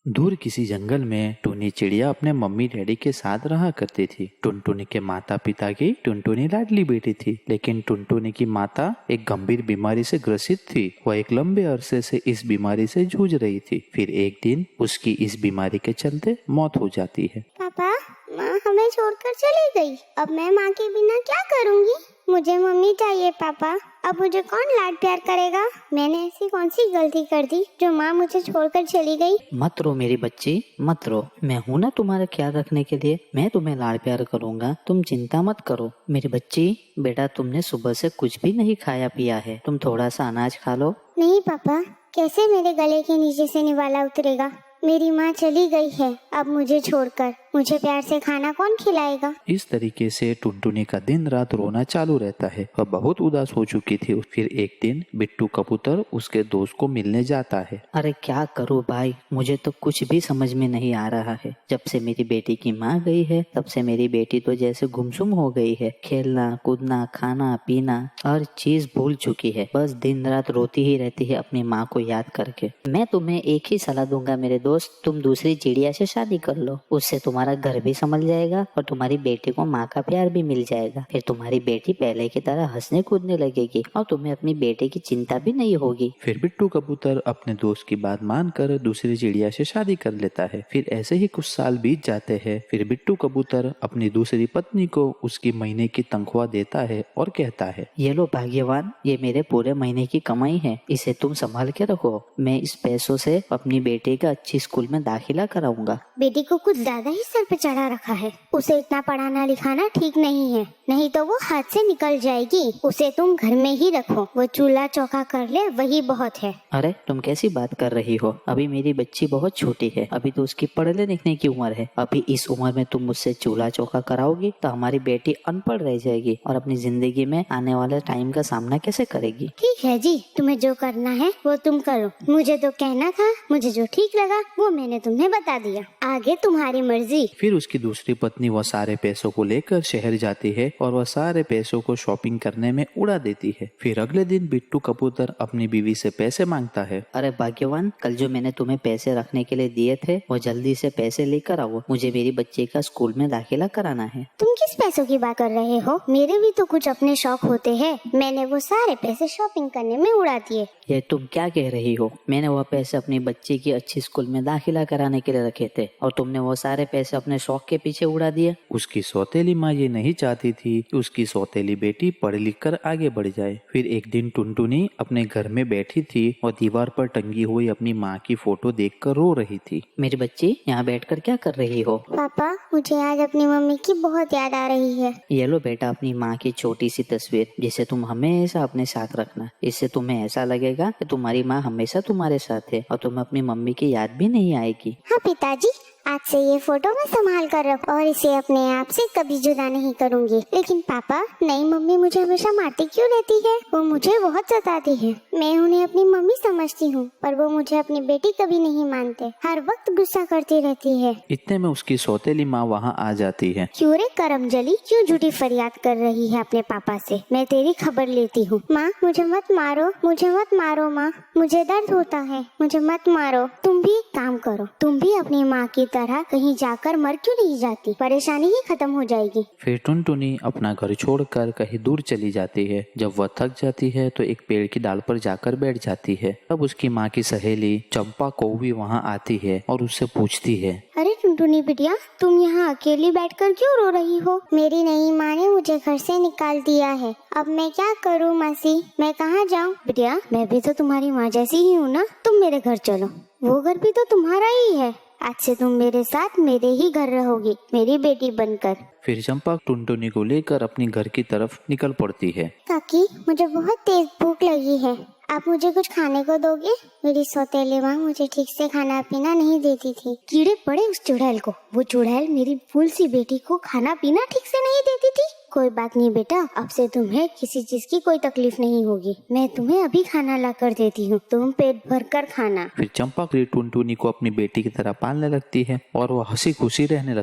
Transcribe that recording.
दूर किसी जंगल में टुनी चिड़िया अपने मम्मी डैडी के साथ रहा करती थी। टुनटुनी के माता पिता की टुनटुनी लाडली बेटी थी, लेकिन टुनटुनी की माता एक गंभीर बीमारी से ग्रसित थी। वह एक लंबे अरसे से इस बीमारी से जूझ रही थी। फिर एक दिन उसकी इस बीमारी के चलते मौत हो जाती है। पापा, माँ हमें छोड़कर चली गई। अब मैं माँ के बिना क्या करूँगी? मुझे मम्मी चाहिए पापा। अब मुझे कौन लाड प्यार करेगा? मैंने ऐसी कौन सी गलती कर दी जो माँ मुझे छोड़कर चली गई? मत रो मेरी बच्ची, मत रो। मैं हूँ ना तुम्हारा ख्याल रखने के लिए। मैं तुम्हें लाड प्यार करूँगा, तुम चिंता मत करो। मेरी बच्ची, बेटा तुमने सुबह से कुछ भी नहीं खाया पिया है, तुम थोड़ा सा अनाज खा लो। नहीं पापा, कैसे मेरे गले के नीचे से निवाला उतरेगा? मेरी माँ चली गई है अब मुझे छोड़कर। मुझे प्यार से खाना कौन खिलाएगा? इस तरीके से टुनटुनी का दिन रात रोना चालू रहता है। वह बहुत उदास हो चुकी थी। फिर एक दिन बिट्टू कबूतर उसके दोस्त को मिलने जाता है। अरे क्या करूँ भाई, मुझे तो कुछ भी समझ में नहीं आ रहा है। जब से मेरी बेटी की माँ गई है तब से मेरी बेटी तो जैसे गुमसुम हो गई है। खेलना कूदना खाना पीना हर चीज भूल चुकी है। बस दिन रात रोती ही रहती है अपनी माँ को याद करके। मैं तुम्हें एक ही सलाह दूंगा मेरे दोस्त, तुम दूसरी चिड़िया से शादी कर लो। उससे तुम्हारा घर भी संभल जाएगा और तुम्हारी बेटी को माँ का प्यार भी मिल जाएगा। फिर तुम्हारी बेटी पहले की तरह हंसने कूदने लगेगी और तुम्हें अपनी बेटे की चिंता भी नहीं होगी। फिर बिट्टू कबूतर अपने दोस्त की बात मानकर दूसरी चिड़िया से शादी कर लेता है। फिर ऐसे ही कुछ साल बीत जाते हैं। फिर बिट्टू कबूतर अपनी दूसरी पत्नी को उसकी महीने की तनख्वाह देता है और कहता है, ये लो भाग्यवान, ये मेरे पूरे महीने की कमाई है, इसे तुम संभाल के रखो। मैं इस पैसों से अपनी बेटे का अच्छी स्कूल में दाखिला कराऊंगा। बेटी को कुछ ज्यादा ही सर पे चढ़ा रखा है। उसे इतना पढ़ाना लिखाना ठीक नहीं है, नहीं तो वो हाथ से निकल जाएगी। उसे तुम घर में ही रखो, वो चूल्हा चौका कर ले वही बहुत है। अरे तुम कैसी बात कर रही हो? अभी मेरी बच्ची बहुत छोटी है, अभी तो उसकी पढ़ने लिखने की उम्र है। अभी इस उम्र में तुम मुझसे चूल्हा चौका कराओगी तो हमारी बेटी अनपढ़ रह जाएगी और अपनी जिंदगी में आने वाले टाइम का सामना कैसे करेगी? ठीक है जी, तुम्हें जो करना है वो तुम करो। मुझे तो कहना था, मुझे जो ठीक लगा वो मैंने तुम्हें बता दिया। आगे तुम्हारी मर्जी। फिर उसकी दूसरी पत्नी वह सारे पैसों को लेकर शहर जाती है और वह सारे पैसों को शॉपिंग करने में उड़ा देती है। फिर अगले दिन बिट्टू कबूतर अपनी बीवी से पैसे मांगता है। अरे भाग्यवान, कल जो मैंने तुम्हें पैसे रखने के लिए दिए थे वो जल्दी से पैसे लेकर आओ, मुझे मेरी बच्ची का स्कूल में दाखिला कराना है। तुम किस पैसों की बात कर रहे हो? मेरे भी तो कुछ अपने शौक होते हैं। मैंने वो सारे पैसे शॉपिंग करने में उड़ा दिए। ये तुम क्या कह रही हो? मैंने वो पैसे अपनी बच्ची की अच्छी स्कूल में दाखिला कराने के लिए रखे थे और तुमने वो सारे पैसे अपने शौक के पीछे उड़ा दिए। उसकी सौतेली माँ ये नहीं चाहती थी कि उसकी सौतेली बेटी पढ़ लिख कर आगे बढ़ जाए। फिर एक दिन टुनटुनी अपने घर में बैठी थी और दीवार पर टंगी हुई अपनी माँ की फोटो देखकर रो रही थी। मेरी बच्ची, यहाँ बैठकर क्या कर रही हो? पापा, मुझे आज अपनी मम्मी की बहुत याद आ रही है। ये लो बेटा अपनी माँ की छोटी सी तस्वीर, जिसे तुम हमेशा अपने साथ रखना। इससे तुम्हें ऐसा लगेगा कि तुम्हारी माँ हमेशा तुम्हारे साथ है और तुम्हें अपनी मम्मी की याद भी नहीं आएगी। हाँ पिताजी, आज से ये फोटो मैं संभाल कर रखूं और इसे अपने आप से कभी जुदा नहीं करूंगी। लेकिन पापा, नई मम्मी मुझे हमेशा मारती क्यों रहती है? वो मुझे बहुत सताती है। मैं उन्हें अपनी मम्मी समझती हूँ पर वो मुझे अपनी बेटी कभी नहीं मानते। हर वक्त गुस्सा करती रहती है। इतने में उसकी सौतेली माँ वहाँ आ जाती है। क्यों रे करमजली, क्यों झूठी फरियाद कर रही है अपने पापा से? मैं तेरी खबर लेती हूँ। माँ, मुझे मत मारो, मुझे मत मारो माँ, मुझे दर्द होता है, मुझे मत मारो। तुम भी एक काम करो, तुम भी अपनी माँ की तरह कहीं जाकर मर क्यों नहीं जाती? परेशानी ही खत्म हो जाएगी। फिर टुनटुनी अपना घर छोड़कर कहीं दूर चली जाती है। जब वह थक जाती है तो एक पेड़ की डाल पर जाकर बैठ जाती है। तब उसकी माँ की सहेली चंपा कौवी वहाँ आती है और उससे पूछती है, अरे टुनटुनी बिटिया, तुम यहाँ अकेली बैठकर क्यों रो रही हो? मेरी नई माँ ने मुझे घर से निकाल दिया है। अब मैं क्या करूँ मासी? मैं कहाँ जाऊँ? बिटिया, मैं भी तो तुम्हारी माँ जैसी ही हूँ ना। तुम मेरे घर चलो, वो घर भी तो तुम्हारा ही है। आज से तुम मेरे साथ मेरे ही घर रहोगी, मेरी बेटी बनकर। फिर चंपा टुनटुनी को लेकर अपनी घर की तरफ निकल पड़ती है। काकी, मुझे बहुत तेज भूख लगी है, आप मुझे कुछ खाने को दोगे? मेरी सौतेली माँ मुझे ठीक से खाना पीना नहीं देती थी। कीड़े पड़े उस चुड़ैल को। वो चुड़ैल मेरी फूल सी बेटी को खाना पीना ठीक से नहीं देती थी। कोई बात नहीं बेटा, अब से तुम्हें किसी चीज की कोई तकलीफ नहीं होगी। मैं तुम्हें अभी खाना ला कर देती हूँ, तुम पेट भर कर खाना। फिर चंपा टुनटुनी को अपनी बेटी की तरह पालने लगती है और वह हंसी खुशी रहने लगती है।